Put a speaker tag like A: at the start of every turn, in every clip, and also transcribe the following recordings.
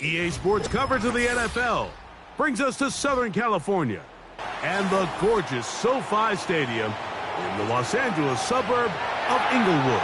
A: EA Sports coverage of the NFL brings us to Southern California and the gorgeous SoFi Stadium in the Los Angeles suburb of Inglewood.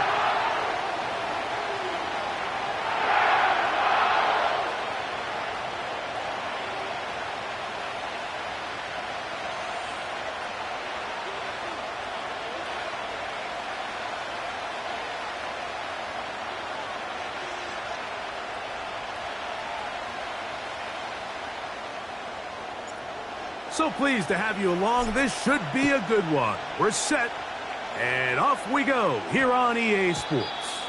A: So pleased to have you along. This should be a good one. We're set, and off we go here on EA Sports.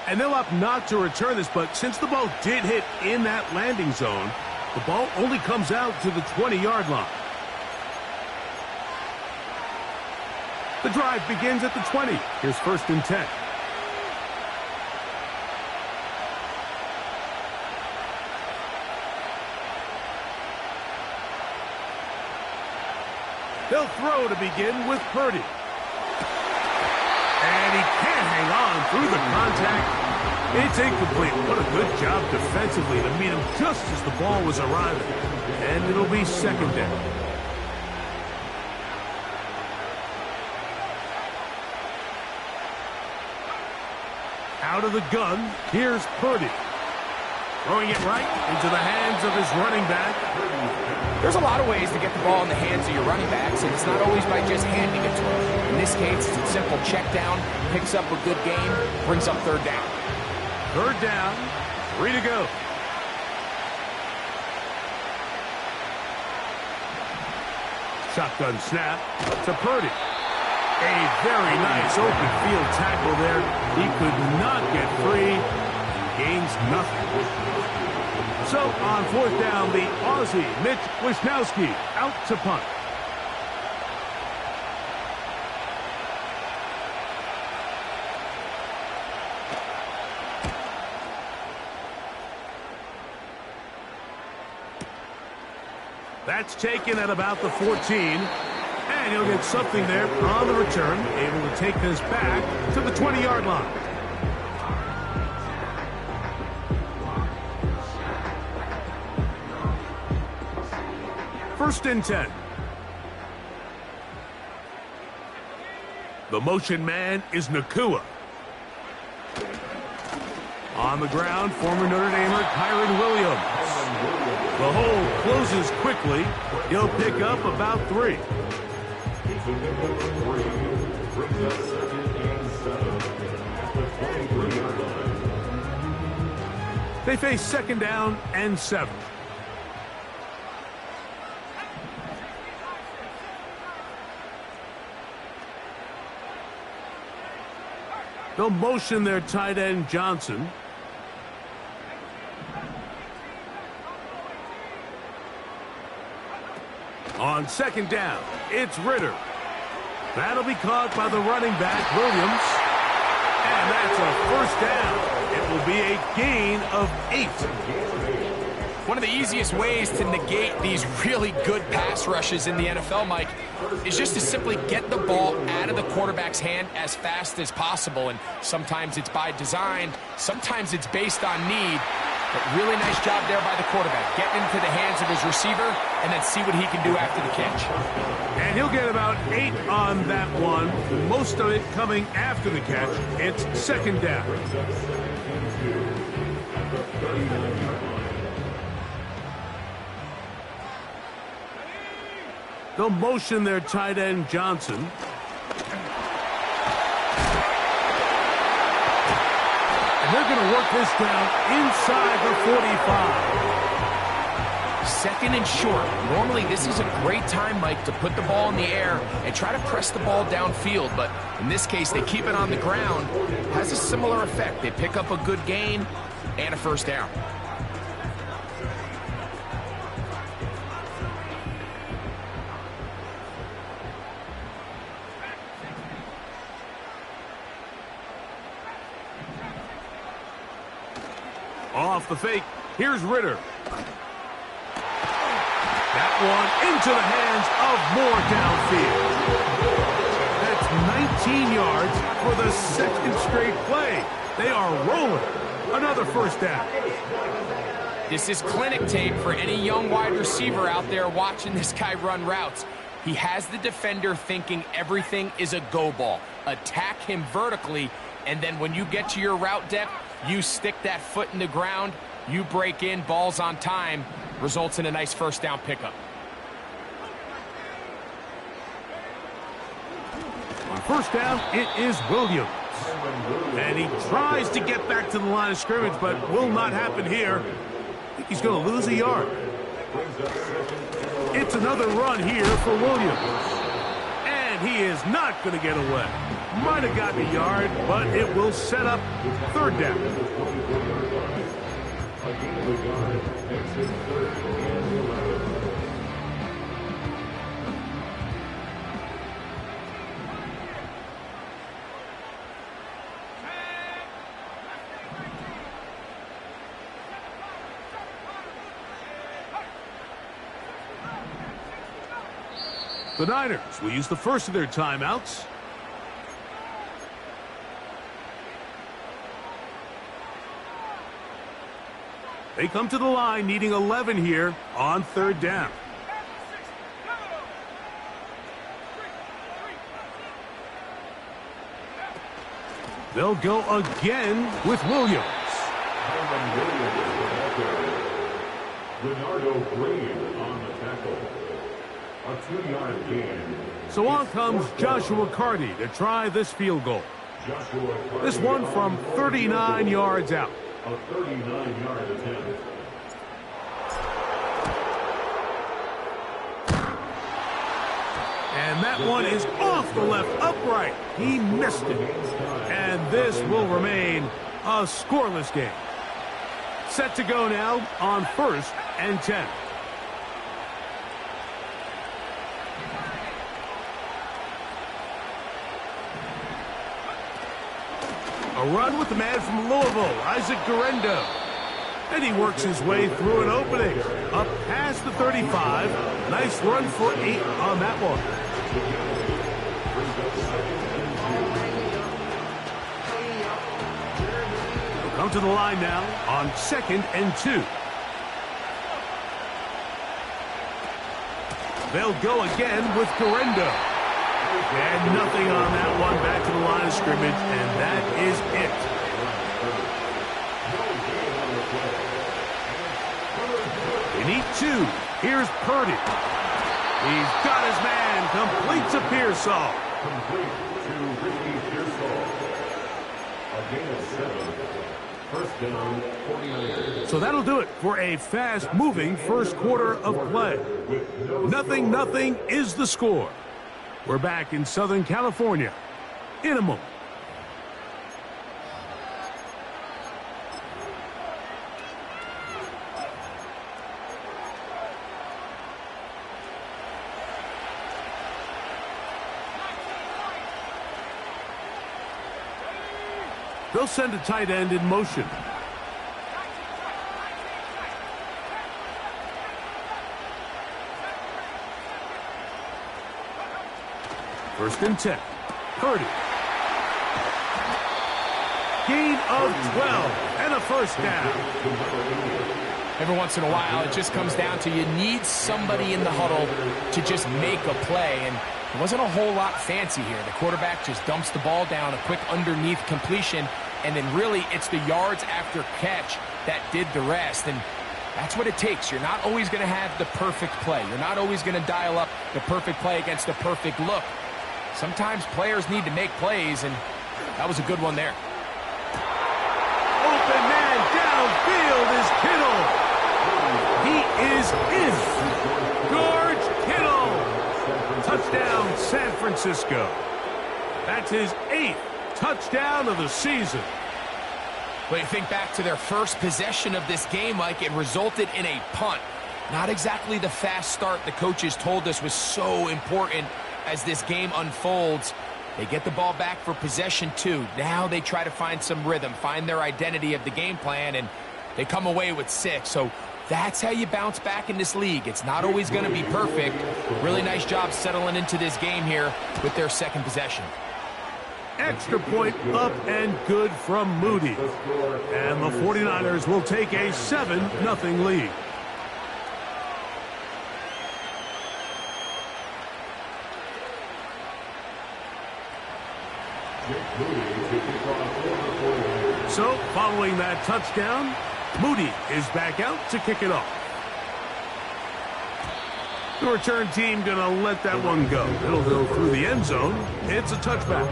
A: And they'll opt not to return this, but since the ball did hit in that landing zone, the ball only comes out to the 20-yard line. The drive begins at the 20. Here's 1st and 10. They'll throw to begin with Purdy. And he can't hang on through the contact. It's incomplete. What a good job defensively to meet him just as the ball was arriving. And it'll be 2nd down. Out of the gun, here's Purdy. Throwing it right into the hands of his running back.
B: There's a lot of ways to get the ball in the hands of your running backs, and it's not always by just handing it to them. In this case, it's a simple check down, picks up a good game, brings up 3rd down.
A: 3rd down, 3 to go. Shotgun snap to Purdy. A very nice open field tackle there. He could not get free. Gains nothing. So on 4th down, the Aussie Mitch Wisnowski out to punt. That's taken at about the 14. And he'll get something there on the return, able to take this back to the 20-yard line. First and 10. The motion man is Nakua. On the ground, former Notre Damer Kyron Williams. The hole closes quickly. He'll pick up about 3. They face 2nd down and 7. They'll motion their tight end, Johnson. On 2nd down, it's Ritter. That'll be caught by the running back, Williams. And that's a 1st down. It will be a gain of 8.
B: One of the easiest ways to negate these really good pass rushes in the NFL, Mike, is just to simply get the ball out of the quarterback's hand as fast as possible. And sometimes it's by design, sometimes it's based on need. But really nice job there by the quarterback, getting into the hands of his receiver and then see what he can do after the catch.
A: And he'll get about 8 on that one, most of it coming after the catch. It's 2nd down. They'll motion their tight end, Johnson. And they're going to work this down inside the 45.
B: 2nd and short. Normally, this is a great time, Mike, to put the ball in the air and try to press the ball downfield. But in this case, they keep it on the ground. Has a similar effect. They pick up a good gain and a 1st down.
A: Off the fake, here's Ritter. That one into the hands of Moore downfield. That's 19 yards for the 2nd straight play. They are rolling. Another 1st down.
B: This is clinic tape for any young wide receiver out there watching this guy run routes. He has the defender thinking everything is a go ball. Attack him vertically, and then when you get to your route depth, you stick that foot in the ground, you break in, ball's on time, results in a nice first down pickup.
A: On first down, it is Williams. And he tries to get back to the line of scrimmage, but will not happen here. I think he's going to lose a yard. It's another run here for Williams. And he is not going to get away. Might have gotten a yard, but it will set up third down. The Niners will use the first of their timeouts. They come to the line needing 11 here on third down. They'll go again with Williams. Bernardo Green on the tackle. A 2-yard gain. So on comes Joshua Carty to try this field goal. This one from 39 yards out. A 39-yard attempt. And that one is off the left upright. He missed it. And this will remain a scoreless game. Set to go now on 1st and 10. A run with the man from Louisville, Isaac Guerendo. And he works his way through an opening. Up past the 35. Nice run for 8 on that one. We'll come to the line now on 2nd and 2. They'll go again with Guerendo. And nothing on that one, back to the line of scrimmage, and that is it. They need 2. Here's Purdy. He's got his man, completes a Pearsall. Complete to Ricky Pearsall. A gain of 7. First down, 49. So that'll do it for a fast-moving first quarter of play. 0-0 is the score. We're back in Southern California in a moment. They'll send a tight end in motion. First and 10. Purdy. Gain of 12 and a first down.
B: Every once in a while, it just comes down to you need somebody in the huddle to just make a play. And it wasn't a whole lot fancy here. The quarterback just dumps the ball down, a quick underneath completion, and then really it's the yards after catch that did the rest. And that's what it takes. You're not always going to have the perfect play. You're not always going to dial up the perfect play against the perfect look. Sometimes players need to make plays, and that was a good one there.
A: Open man downfield is Kittle. He is in. George Kittle. Touchdown, San Francisco. That's his 8th touchdown of the season.
B: Well, you think back to their first possession of this game, Mike, it resulted in a punt. Not exactly the fast start the coaches told us was so important as this game unfolds. They get the ball back for possession 2. Now they try to find some rhythm, find their identity of the game plan, and they come away with 6. So that's how you bounce back in this league. It's not always going to be perfect. Really nice job settling into this game here with their second possession.
A: Extra point up and good from Moody. And the 49ers will take a 7-0 lead. So, following that touchdown, Moody is back out to kick it off. The return team going to let that one go. It'll go through the end zone. It's a touchback.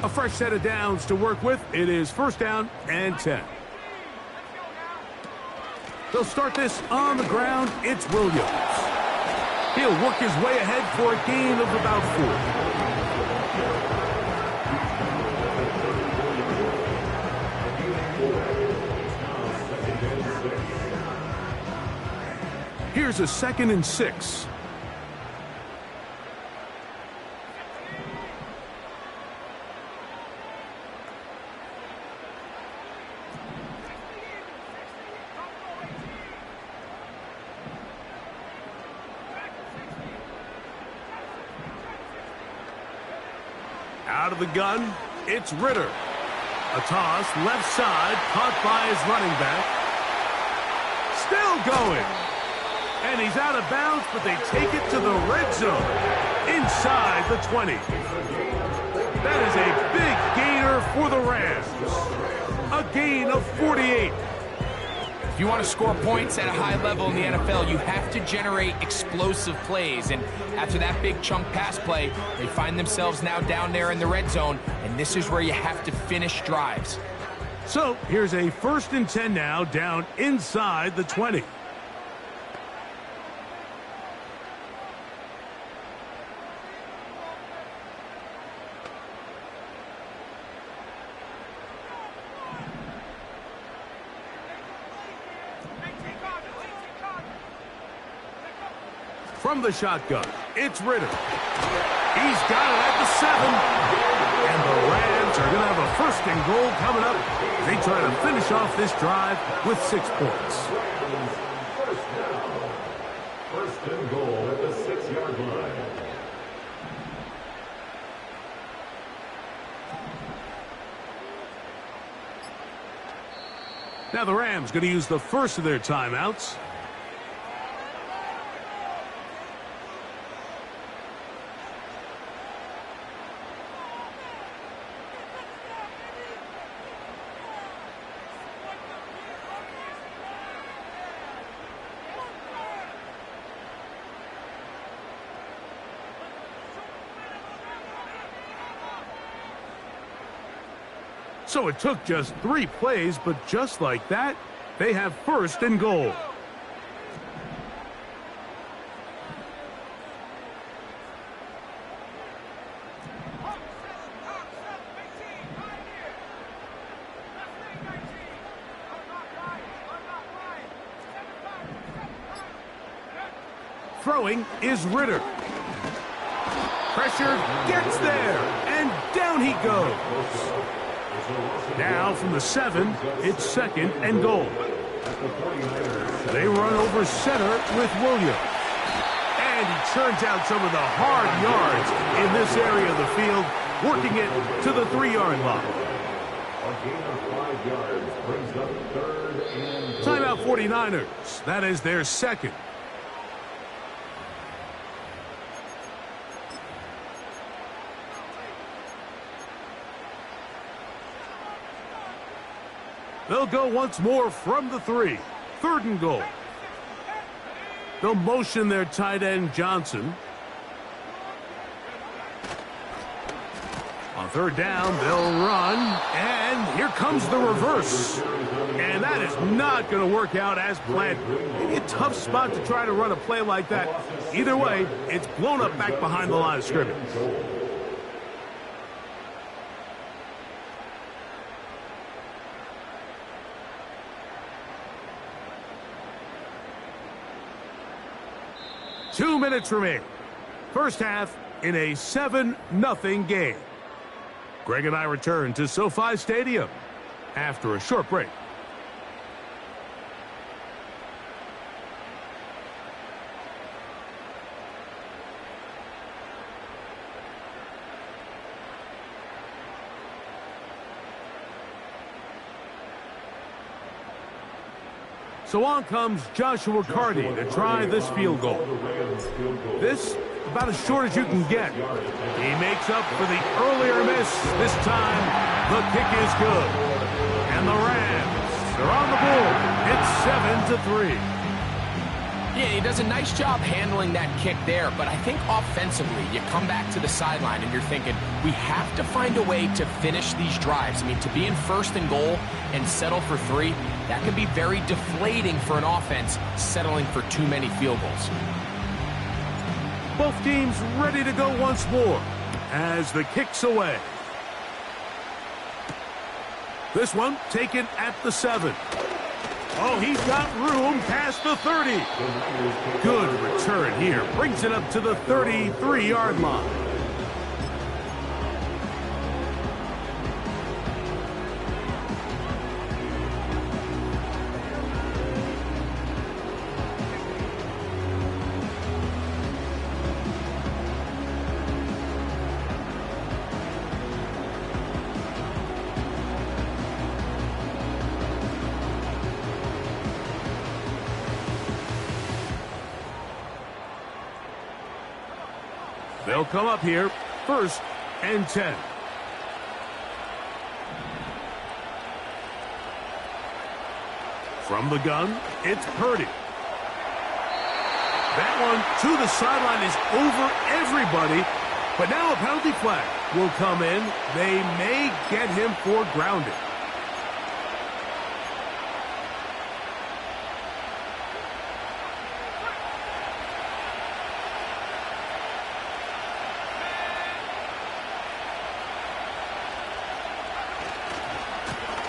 A: A fresh set of downs to work with. It is 1st down and 10. They'll start this on the ground. It's Williams. He'll work his way ahead for a gain of about 4. Here's a 2nd and 6. Out of the gun, it's Ritter. A toss, left side, caught by his running back. Still going. And he's out of bounds, but they take it to the red zone. Inside the 20. That is a big gainer for the Rams. A gain of 48.
B: If you want to score points at a high level in the NFL, you have to generate explosive plays. And after that big chunk pass play, they find themselves now down there in the red zone, and this is where you have to finish drives.
A: So here's a 1st and 10 now, down inside the 20. From the shotgun, it's Ritter. He's got it at the 7. And the Rams are going to have a 1st and goal coming up. They try to finish off this drive with 6 points.
C: 1st and goal at the 6-yard line.
A: Now the Rams going to use the first of their timeouts. So it took just 3 plays, but just like that, they have 1st and goal. Throwing is Ritter. Pressure gets there, and down he goes. Now from the 7, it's 2nd and goal. They run over center with Williams. And he churns out some of the hard yards in this area of the field, working it to the 3-yard line. Timeout 49ers. That is their 2nd. They'll go once more from the 3. 3rd and goal. They'll motion their tight end, Johnson. On 3rd down, they'll run. And here comes the reverse. And that is not going to work out as planned. Maybe a tough spot to try to run a play like that. Either way, it's blown up back behind the line of scrimmage. 2 minutes remain. First half in a 7-0 game. Greg and I return to SoFi Stadium after a short break. So on comes Joshua Carty to try this field goal. This, about as short as you can get. He makes up for the earlier miss. This time, the kick is good. And the Rams are on the board. It's 7-3.
B: Yeah, he does a nice job handling that kick there, but I think offensively, you come back to the sideline and you're thinking, we have to find a way to finish these drives. I mean, to be in first and goal and settle for 3, that can be very deflating for an offense settling for too many field goals.
A: Both teams ready to go once more as the kick's away. This one taken at the 7. Oh, he's got room past the 30. Good return here. Brings it up to the 33-yard line. They'll come up here, 1st and 10. From the gun, it's Purdy. That one to the sideline is over everybody, but now a penalty flag will come in. They may get him for grounding.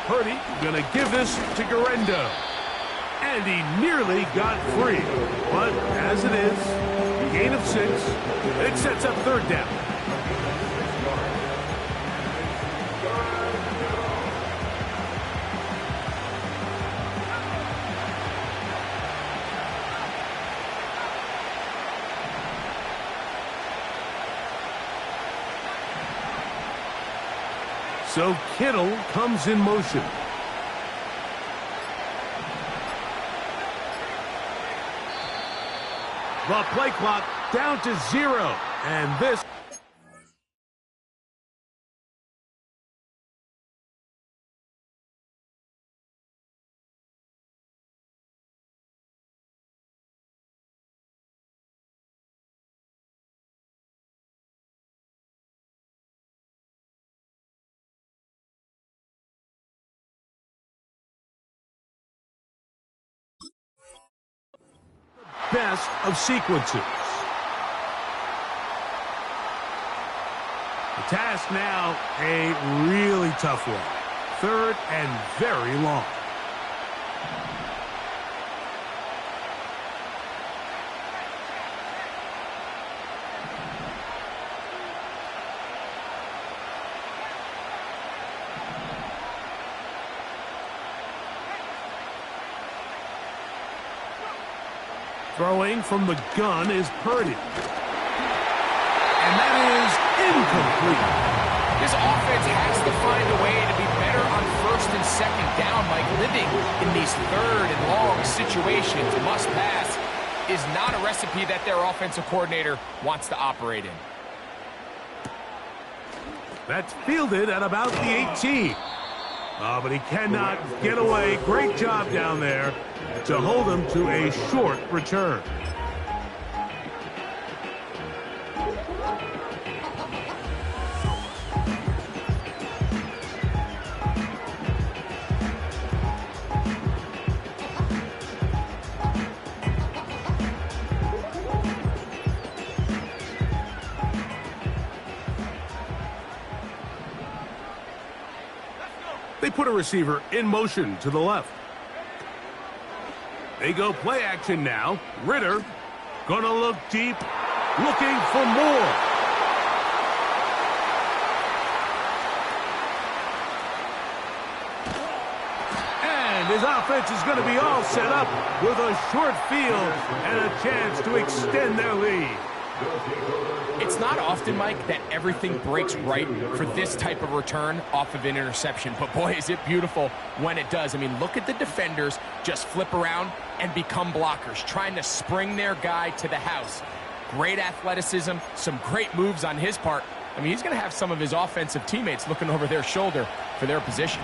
A: Purdy gonna give this to Garendo. And he nearly got free. But as it is, gain of 6. It sets up 3rd down. So Kittle comes in motion. The play clock down to 0. And this... best of sequences. The task now, a really tough one. 3rd and very long. Throwing from the gun is Purdy. And that is incomplete.
B: This offense has to find a way to be better on 1st and 2nd down. Like, living in these 3rd and long situations, must pass, is not a recipe that their offensive coordinator wants to operate in.
A: That's fielded at about the 18. But he cannot get away. Great job down there to hold him to a short return. They put a receiver in motion to the left. They go play action now. Ritter Gonna look deep, looking for more. And his offense is going to be all set up with a short field and a chance to extend their lead.
B: It's not often, Mike, that everything breaks right for this type of return off of an interception. But, boy, is it beautiful when it does. I mean, look at the defenders just flip around and become blockers, trying to spring their guy to the house. Great athleticism, some great moves on his part. I mean, he's going to have some of his offensive teammates looking over their shoulder for their position.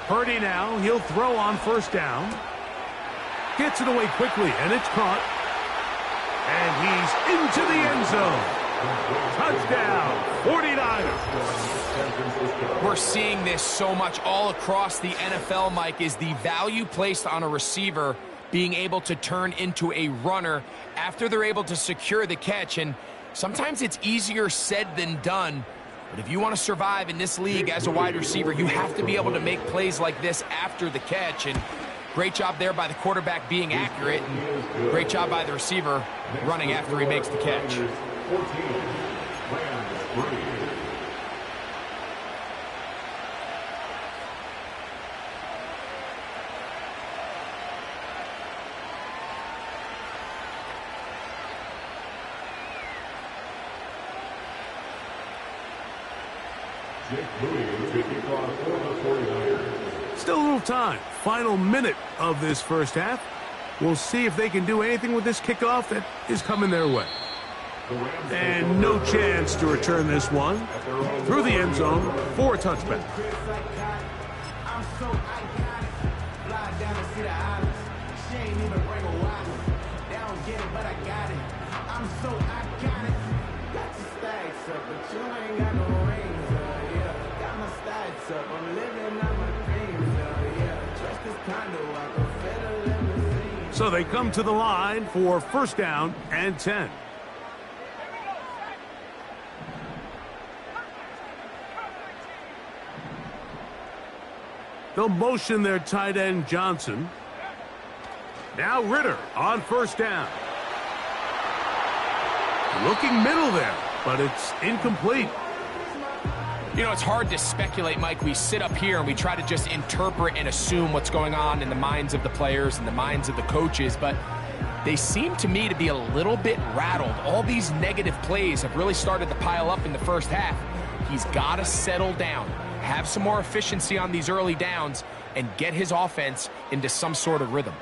A: Purdy now, he'll throw on first down. Gets it away quickly, and it's caught. And he's into the end zone. Touchdown, 49ers.
B: We're seeing this so much all across the NFL, Mike, is the value placed on a receiver being able to turn into a runner after they're able to secure the catch. And sometimes it's easier said than done. But if you want to survive in this league as a wide receiver, you have to be able to make plays like this after the catch. And great job there by the quarterback being accurate, and great job by the receiver running after he makes the catch.
A: Still a little time. Final minute of this first half. We'll see if they can do anything with this kickoff that is coming their way. And no chance to return this one. Through the end zone for a touchback. So they come to the line for first down and 10. They'll motion their tight end Johnson. Now Ritter on first down. Looking middle there, but it's incomplete.
B: You know, it's hard to speculate, Mike. We sit up here and we try to just interpret and assume what's going on in the minds of the players and the minds of the coaches, but they seem to me to be a little bit rattled. All these negative plays have really started to pile up in the first half. He's got to settle down, have some more efficiency on these early downs, and get his offense into some sort of rhythm.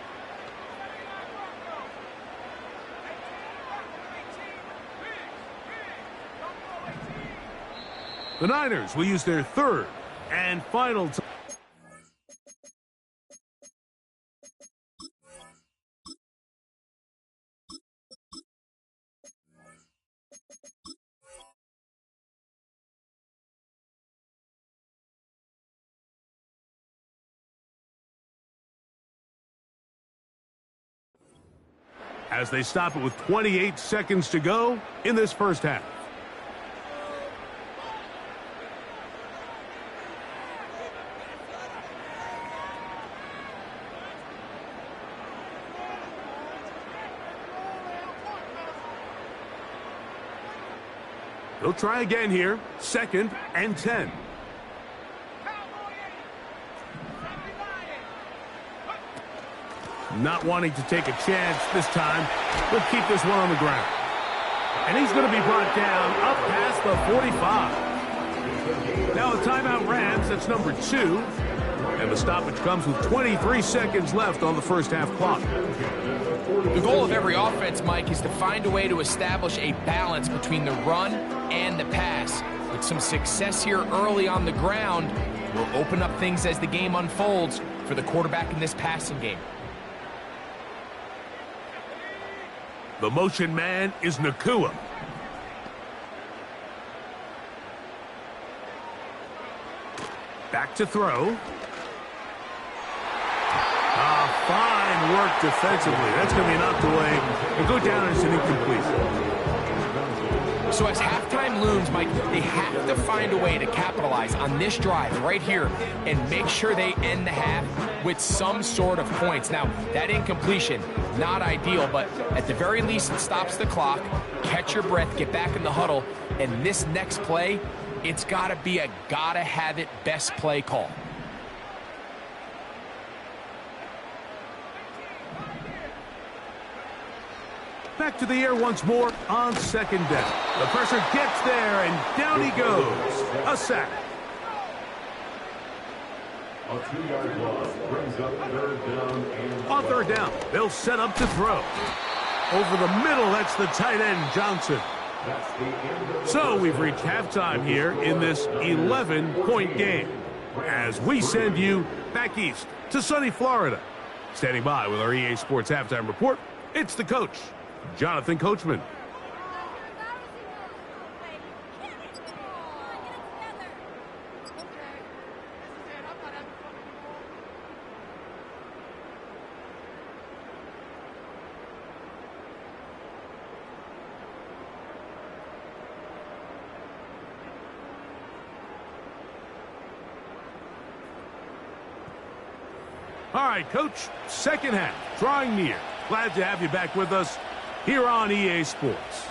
A: The Niners will use their third and final time. As they stop it with 28 seconds to go in this first half. They'll try again here. Second and 10. Not wanting to take a chance this time. We'll keep this one on the ground. And he's going to be brought down up past the 45. Now a timeout Rams. That's number 2. And the stoppage comes with 23 seconds left on the first half clock.
B: The goal of every offense, Mike, is to find a way to establish a balance between the run and the pass. With some success here early on the ground, will open up things as the game unfolds for the quarterback in this passing game.
A: The motion man is Nakua. Back to throw. Fine work defensively. That's going to be knocked away and go down as an incomplete.
B: So as halftime looms, Mike, they have to find a way to capitalize on this drive right here and make sure they end the half with some sort of points. Now, that incompletion, not ideal, but at the very least, it stops the clock. Catch your breath, get back in the huddle, and this next play, it's got to be a gotta-have-it best play call.
A: Back to the air once more on second down. The pressure gets there, and down he goes. A sack.
C: A 2-yard loss brings up third down and
A: On third down, they'll set up to throw. Over the middle, that's the tight end, Johnson.
C: that's the end of
A: So we've reached halftime here in this 11-point game as we send you back east to sunny Florida. Standing by with our EA Sports Halftime Report, it's the coach, Jonathan Coachman. All right, Coach, second half, drawing near. Glad to have you back with us here on EA Sports.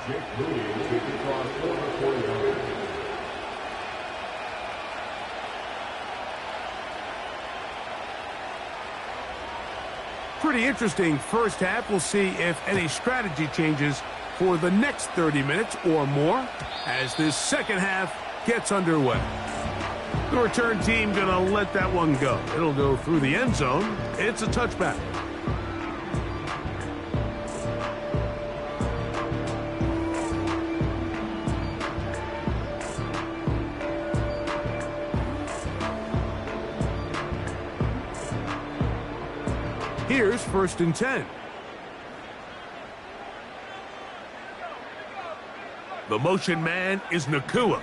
C: Jake Moody will take it across over 49.
A: Pretty interesting first half. We'll see if any strategy changes for the next 30 minutes or more as this second half gets underway. The return team going to let that one go. It'll go through the end zone. It's a touchback. Here's 1st and 10. The motion man is Nakua.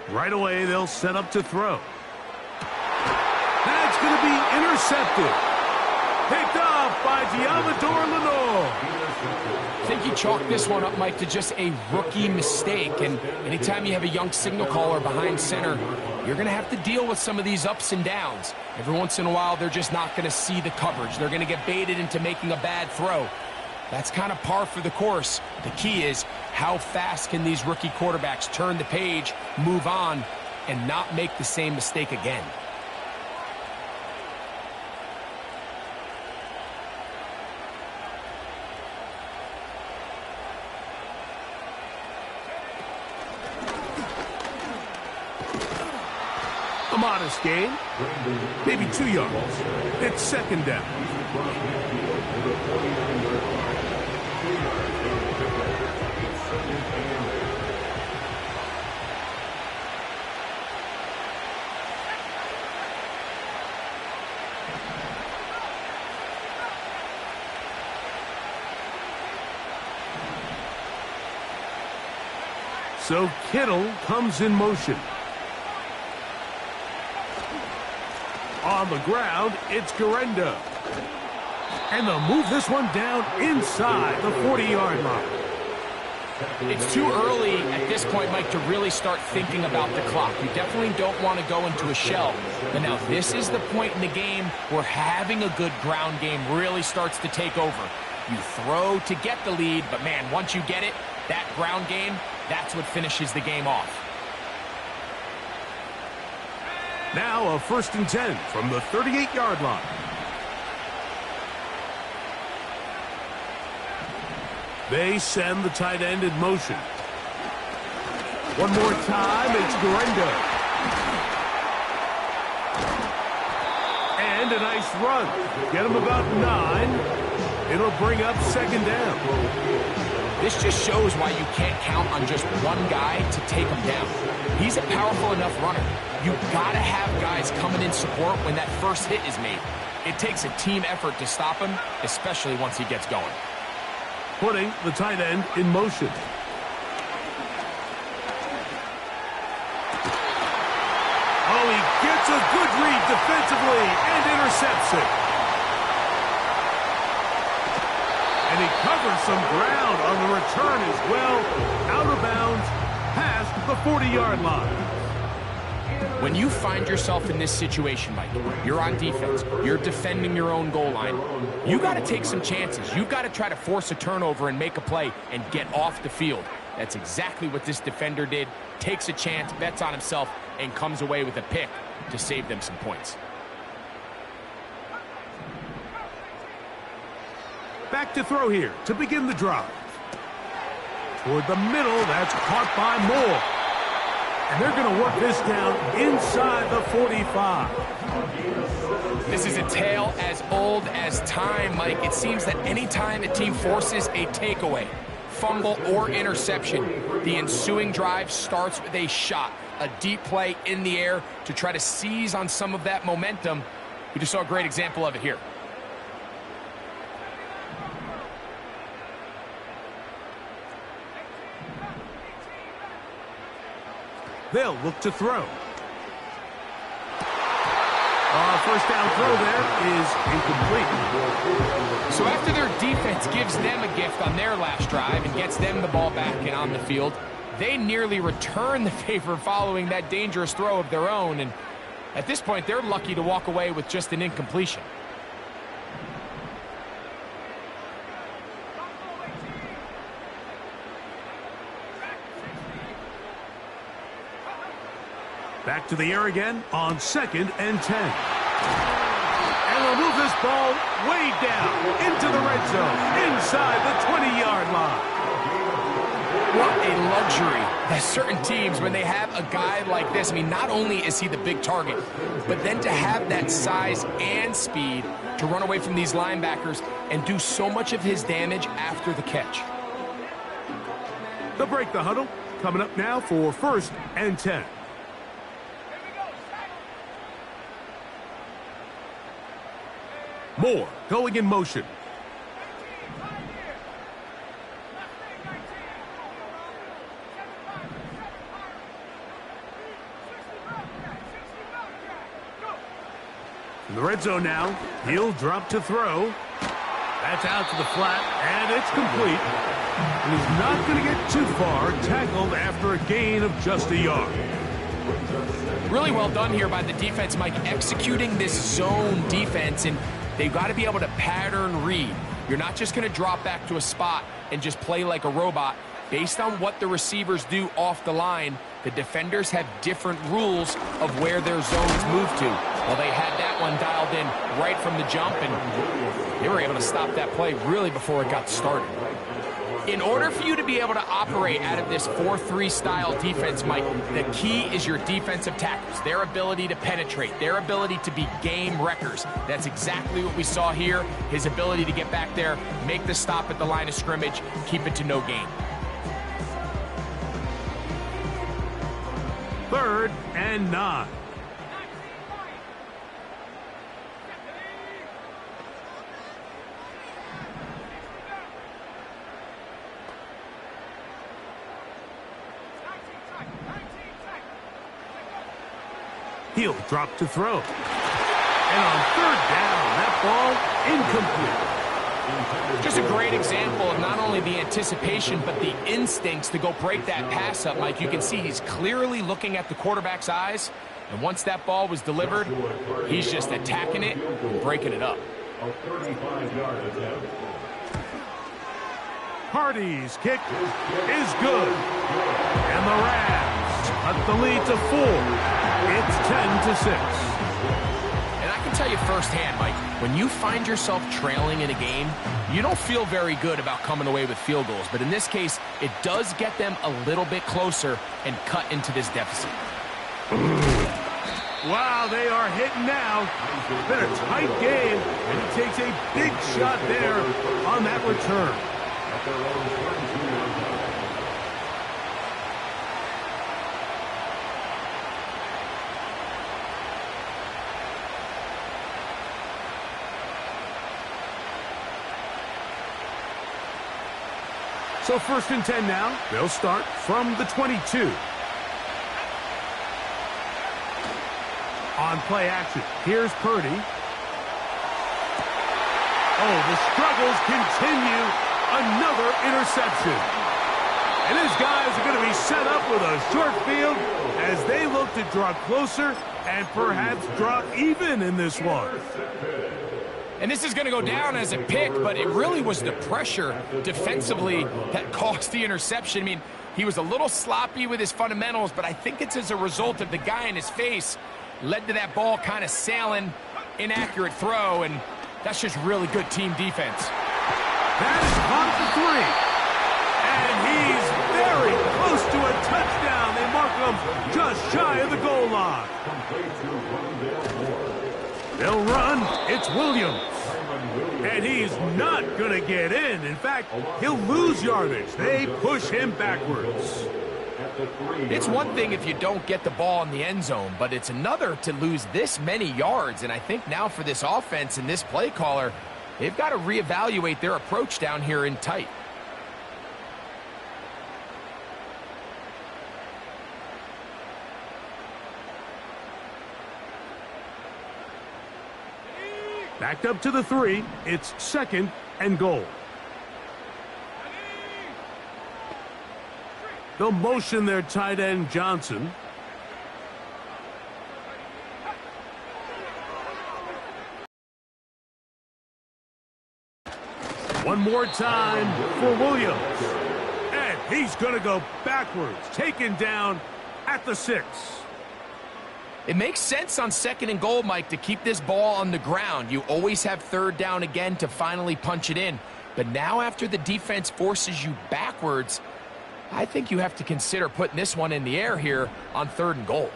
A: Right away, they'll set up to throw. That's going to be intercepted. Picked off by Diamador Lenore.
B: I think you chalk this one up, Mike, to just a rookie mistake. And anytime you have a young signal caller behind center, you're going to have to deal with some of these ups and downs. Every once in a while, they're just not going to see the coverage. They're going to get baited into making a bad throw. That's kind of par for the course. The key is how fast can these rookie quarterbacks turn the page, move on, and not make the same mistake again.
A: A modest gain, maybe 2 yards. It's second down. So Kittle comes in motion. On the ground, it's Garendo. And they'll move this one down inside the 40-yard line.
B: It's too early at this point, Mike, to really start thinking about the clock. You definitely don't want to go into a shell. But now this is the point in the game where having a good ground game really starts to take over. You throw to get the lead, but man, once you get it, that ground game, that's what finishes the game off.
A: Now a 1st and 10 from the 38-yard line. They send the tight end in motion. One more time, it's Garendo. And a nice run. Get him about 9. It'll bring up second down.
B: This just shows why you can't count on just one guy to take him down. He's a powerful enough runner. You've got to have guys coming in support when that first hit is made. It takes a team effort to stop him, especially once he gets going.
A: Putting the tight end in motion. Oh, he gets a good read defensively and intercepts it. And he covers some ground on the return as well, out of bounds, past the 40-yard line.
B: When you find yourself in this situation, Mike, you're on defense, you're defending your own goal line, you got to take some chances. You've got to try to force a turnover and make a play and get off the field. That's exactly what this defender did. Takes a chance, bets on himself, and comes away with a pick to save them some points.
A: Back to throw here to begin the drive. Toward the middle, that's caught by Moore. And they're going to work this down inside the 45.
B: This is a tale as old as time, Mike. It seems that any time a team forces a takeaway, fumble, or interception, the ensuing drive starts with a shot, a deep play in the air to try to seize on some of that momentum. We just saw a great example of it here.
A: They'll look to throw. First down throw there is incomplete.
B: So after their defense gives them a gift on their last drive and gets them the ball back and on the field, they nearly return the favor following that dangerous throw of their own. And at this point, they're lucky to walk away with just an incompletion.
A: Back to the air again on 2nd and 10. And they'll move this ball way down into the red zone, inside the 20-yard line.
B: What a luxury that certain teams, when they have a guy like this, I mean, not only is he the big target, but then to have that size and speed to run away from these linebackers and do so much of his damage after the catch.
A: They'll break the huddle. Coming up now for 1st and 10. Moore going in motion. In the red zone now, he'll drop to throw. That's out to the flat, and it's complete. And he's not going to get too far, tackled after a gain of just a yard.
B: Really well done here by the defense, Mike, executing this zone defense, and they've got to be able to pattern read. You're not just going to drop back to a spot and just play like a robot. Based on what the receivers do off the line, the defenders have different rules of where their zones move to. Well, they had that one dialed in right from the jump, and they were able to stop that play really before it got started. In order for you to be able to operate out of this 4-3 style defense, Mike, the key is your defensive tackles, their ability to penetrate, their ability to be game wreckers. That's exactly what we saw here, his ability to get back there, make the stop at the line of scrimmage, keep it to no gain.
A: 3rd and 9. He'll drop to throw. And on 3rd down, that ball incomplete.
B: Just a great example of not only the anticipation, but the instincts to go break that pass up, Mike. You can see he's clearly looking at the quarterback's eyes, and once that ball was delivered, he's just attacking it and breaking it up.
C: A 35-yard attempt.
A: Hardy's kick is good. And the Rams cut the lead to 4. It's 10-6.
B: And I can tell you firsthand, Mike, when you find yourself trailing in a game, you don't feel very good about coming away with field goals. But in this case, it does get them a little bit closer and cut into this deficit.
A: Wow, they are hitting now. It's been a tight game, and he takes a big shot there on that return.
C: At their own 32-yard line.
A: So 1st and 10 now. They'll start from the 22. On play action, here's Purdy. Oh, the struggles continue. Another interception. And his guys are going to be set up with a short field as they look to draw closer and perhaps draw even in this one.
B: And this is going to go down as a pick, but it really was the pressure defensively that caused the interception. I mean, he was a little sloppy with his fundamentals, but I think it's as a result of the guy in his face led to that ball kind of sailing, inaccurate throw, and that's just really good team defense.
A: That is caught for 3. And he's very close to a touchdown. They mark him just shy of the goal line. They'll run. It's Williams. And he's not going to get in. In fact, he'll lose yardage. They push him backwards.
B: It's one thing if you don't get the ball in the end zone, but it's another to lose this many yards. And I think now for this offense and this play caller, they've got to reevaluate their approach down here in tight.
A: Backed up to the 3. It's 2nd and goal. They'll motion their tight end, Johnson. One more time for Williams. And he's going to go backwards, taken down at the 6.
B: It makes sense on 2nd and goal, Mike, to keep this ball on the ground. You always have 3rd down again to finally punch it in. But now after the defense forces you backwards, I think you have to consider putting this one in the air here on 3rd and goal.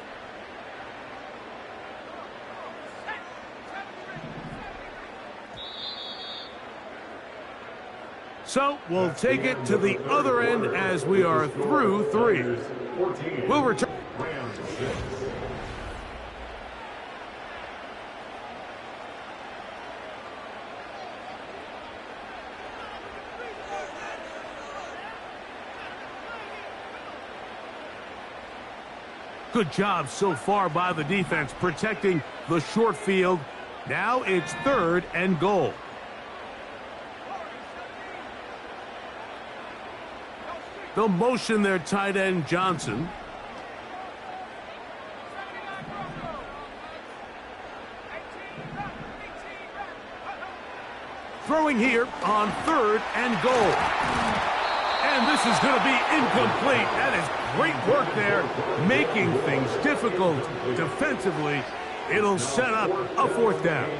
A: So we'll take it to the other end as we are through 3. We'll return. Good job so far by the defense protecting the short field. Now it's 3rd and goal. They'll motion their tight end, Johnson. Throwing here on 3rd and goal. And this is going to be incomplete. That is great work there, making things difficult defensively. It'll set up a 4th down.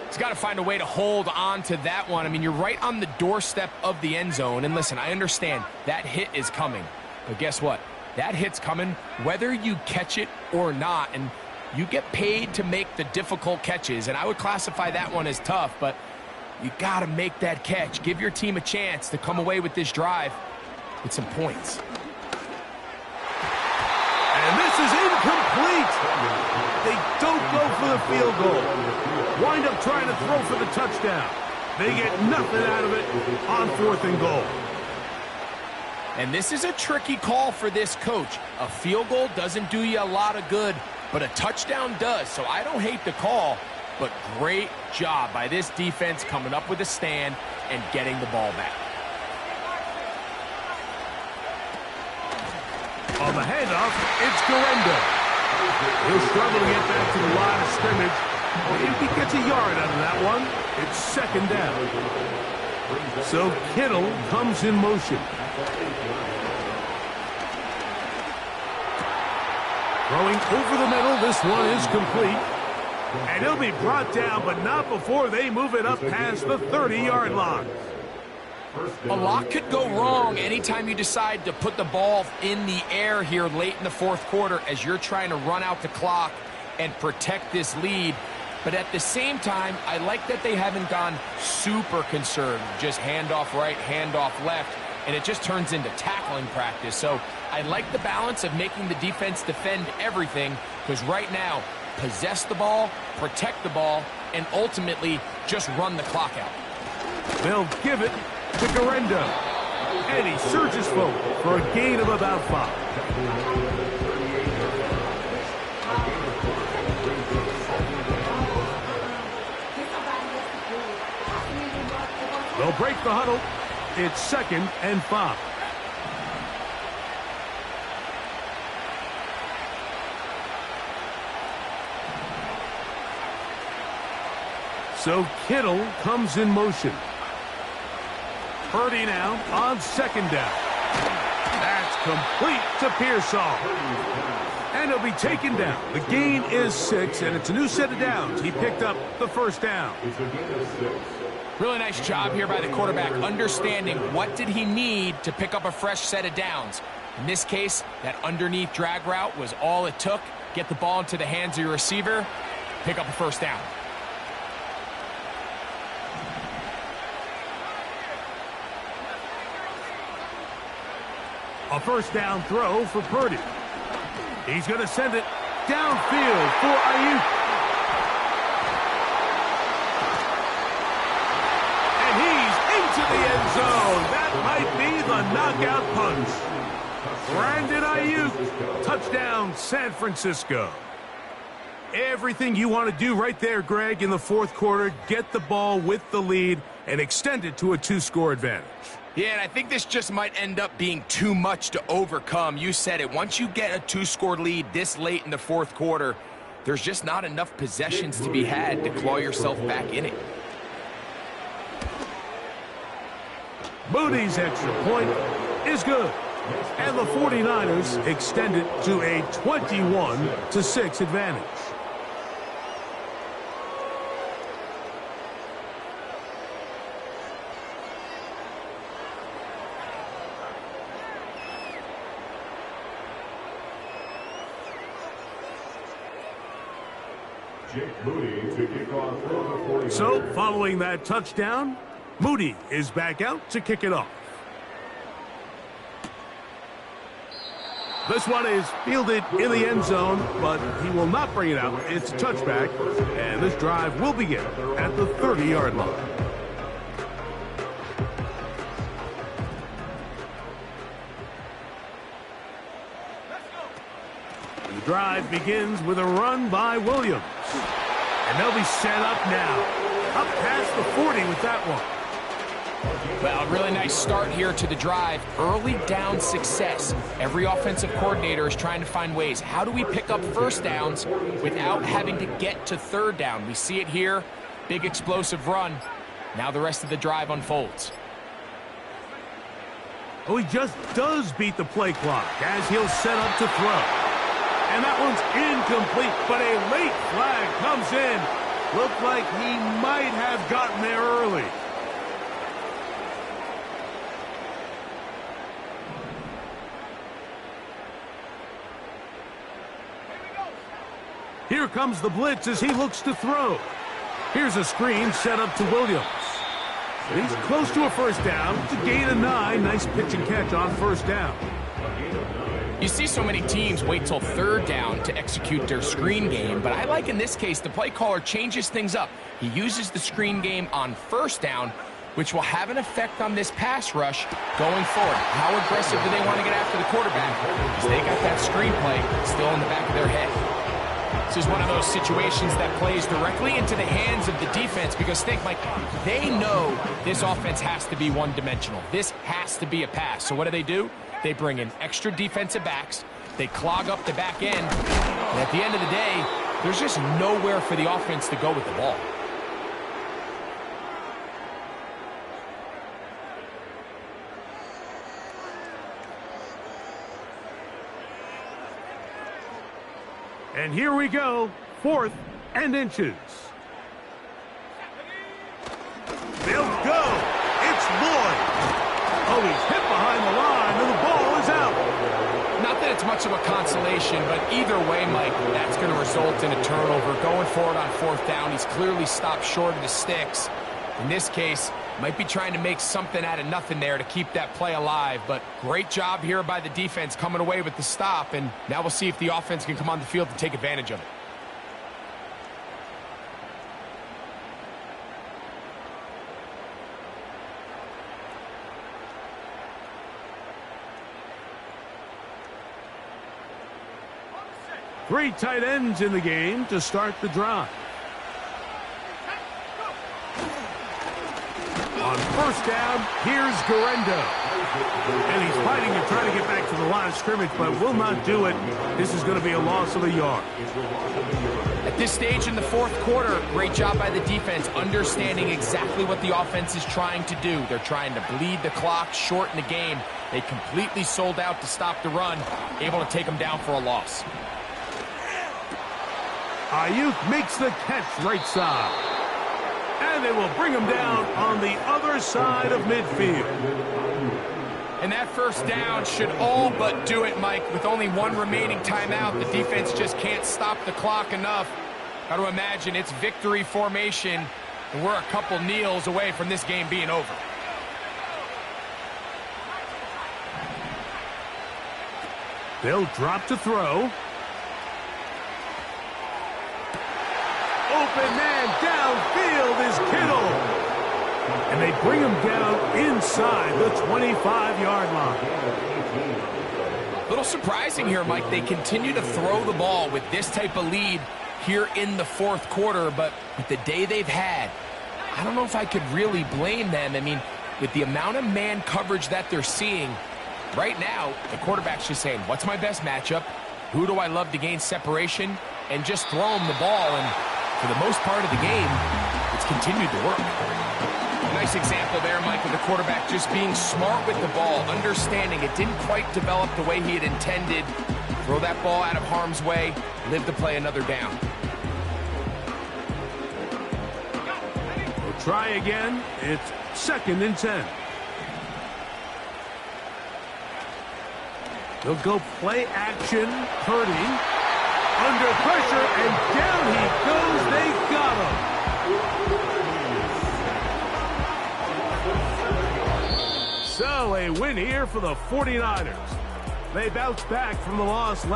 B: He's got to find a way to hold on to that one. I mean, you're right on the doorstep of the end zone. And listen, I understand that hit is coming. But guess what? That hit's coming whether you catch it or not. And you get paid to make the difficult catches. And I would classify that one as tough, but you got to make that catch. Give your team a chance to come away with this drive with some points.
A: And this is incomplete. They don't go for the field goal. Wind up trying to throw for the touchdown. They get nothing out of it on 4th and goal.
B: And this is a tricky call for this coach. A field goal doesn't do you a lot of good, but a touchdown does. So I don't hate the call, but great job by this defense coming up with a stand and getting the ball back.
A: On the handoff, it's Garendo. He'll struggle to get back to the line of scrimmage. But if he gets a yard out of that one, it's 2nd down. So Kittle comes in motion. Throwing over the middle, this one is complete. And he'll be brought down, but not before they move it up past the 30-yard line.
B: A lot could go wrong anytime you decide to put the ball in the air here late in the 4th quarter as you're trying to run out the clock and protect this lead. But at the same time, I like that they haven't gone super conservative, just handoff right, handoff left, and it just turns into tackling practice. So I like the balance of making the defense defend everything, because right now, possess the ball, protect the ball, and ultimately just run the clock out.
A: They'll give it to Garendo. And he surges forward for a gain of about 5. They'll break the huddle. It's 2nd and 5. So Kittle comes in motion. Purdy now on 2nd down. That's complete to Pearsall. And he'll be taken down. The gain is 6, and it's a new set of downs. He picked up the 1st down.
B: Really nice job here by the quarterback, understanding what did he need to pick up a fresh set of downs. In this case, that underneath drag route was all it took. Get the ball into the hands of your receiver, pick up a 1st down.
A: A 1st down throw for Purdy. He's going to send it downfield for Ayuk. And he's into the end zone. That might be the knockout punch. Brandon Ayuk, touchdown San Francisco. Everything you want to do right there, Greg, in the 4th quarter, get the ball with the lead and extend it to a 2-score advantage.
B: Yeah, and I think this just might end up being too much to overcome. You said it. Once you get a 2-score lead this late in the 4th quarter, there's just not enough possessions to be had to claw yourself back in it.
A: Moody's extra point is good. And the 49ers extend it to a 21-6 advantage. So, following that touchdown, Moody is back out to kick it off. This one is fielded in the end zone, but he will not bring it out. It's a touchback, and this drive will begin at the 30-yard line. The drive begins with a run by Williams. And they'll be set up now. Up past the 40 with that one.
B: Well, a really nice start here to the drive. Early down success. Every offensive coordinator is trying to find ways. How do we pick up 1st downs without having to get to 3rd down? We see it here. Big explosive run. Now the rest of the drive unfolds.
A: Oh, he just does beat the play clock as he'll set up to throw. And that one's incomplete, but a late flag comes in. Looked like he might have gotten there early. Here comes the blitz as he looks to throw. Here's a screen set up to Williams. He's close to a 1st down to gain a 9. Nice pitch and catch on 1st down.
B: You see so many teams wait till 3rd down to execute their screen game, but I like in this case the play caller changes things up. He uses the screen game on 1st down, which will have an effect on this pass rush going forward. How aggressive do they want to get after the quarterback? Because they got that screen play still in the back of their head. This is one of those situations that plays directly into the hands of the defense because think, Mike, they know this offense has to be one-dimensional. This has to be a pass. So what do? They bring in extra defensive backs. They clog up the back end. And at the end of the day, there's just nowhere for the offense to go with the ball.
A: And here we go, 4th and inches. They'll go. It's Lloyd. Oh, he's hit behind the line, and the ball is out.
B: Not that it's much of a consolation, but either way, Mike, that's going to result in a turnover. Going forward on 4th down, he's clearly stopped short of the sticks. In this case, might be trying to make something out of nothing there to keep that play alive, but great job here by the defense coming away with the stop, and now we'll see if the offense can come on the field to take advantage of it.
A: Three tight ends in the game to start the drive. On first down, here's Garendo. And he's fighting and trying to get back to the line of scrimmage, but will not do it. This is going to be a loss of a yard.
B: At this stage in the fourth quarter, great job by the defense, understanding exactly what the offense is trying to do. They're trying to bleed the clock, shorten the game. They completely sold out to stop the run, able to take them down for a loss.
A: Ayuk makes the catch right side. And they will bring him down on the other side of midfield.
B: And that first down should all but do it, Mike. With only one remaining timeout, the defense just can't stop the clock enough. Got to imagine it's victory formation, and we're a couple kneels away from this game being over.
A: They'll drop to throw. Open man downfield is Kittle. And they bring him down inside the 25-yard line.
B: A little surprising here, Mike. They continue to throw the ball with this type of lead here in the fourth quarter, but with the day they've had, I don't know if I could really blame them. I mean, with the amount of man coverage that they're seeing, right now, the quarterback's just saying, what's my best matchup? Who do I love to gain separation? And just throw him the ball, and for the most part of the game, it's continued to work. Nice example there, Mike, of the quarterback just being smart with the ball, understanding it didn't quite develop the way he had intended. Throw that ball out of harm's way, live to play another down.
A: We'll try again. It's 2nd and 10. They'll go play action. Purdy under pressure, and down he goes. They got him. So a win here for the 49ers. They bounce back from the loss